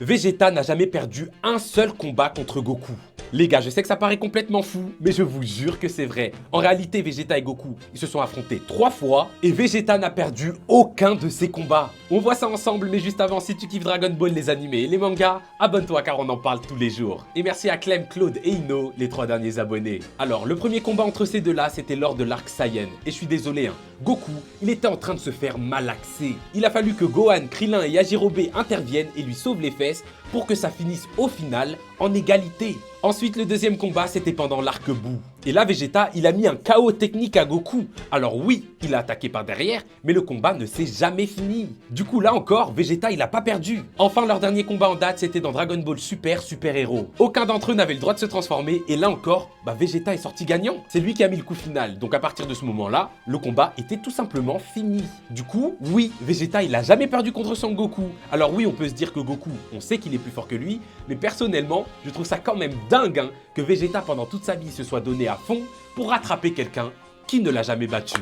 Vegeta n'a jamais perdu un seul combat contre Goku. Les gars, je sais que ça paraît complètement fou, mais je vous jure que c'est vrai. En réalité, Vegeta et Goku, ils se sont affrontés 3 fois, et Vegeta n'a perdu aucun de ses combats. On voit ça ensemble, mais juste avant, si tu kiffes Dragon Ball, les animés et les mangas, abonne-toi car on en parle tous les jours. Et merci à Clem, Claude et Ino, les 3 derniers abonnés. Alors, le premier combat entre ces deux-là, c'était lors de l'arc Saiyan. Et je suis désolé, Goku, il était en train de se faire malaxer. Il a fallu que Gohan, Krillin et Yajirobe interviennent et lui sauvent les fesses pour que ça finisse au final en égalité. Ensuite, le deuxième combat, c'était pendant l'arc Buu. Et là, Vegeta, il a mis un KO technique à Goku. Alors oui, il a attaqué par derrière, mais le combat ne s'est jamais fini. Du coup, là encore, Vegeta, il a pas perdu. Enfin, leur dernier combat en date, c'était dans Dragon Ball Super Super Hero. Aucun d'entre eux n'avait le droit de se transformer, et là encore, Vegeta est sorti gagnant. C'est lui qui a mis le coup final, donc à partir de ce moment-là, le combat était tout simplement fini. Du coup, oui, Vegeta, il a jamais perdu contre Son Goku. Alors oui, on peut se dire que Goku, on sait qu'il est plus fort que lui, mais personnellement, je trouve ça quand même dingue que Vegeta pendant toute sa vie se soit donné à fond pour rattraper quelqu'un qui ne l'a jamais battu.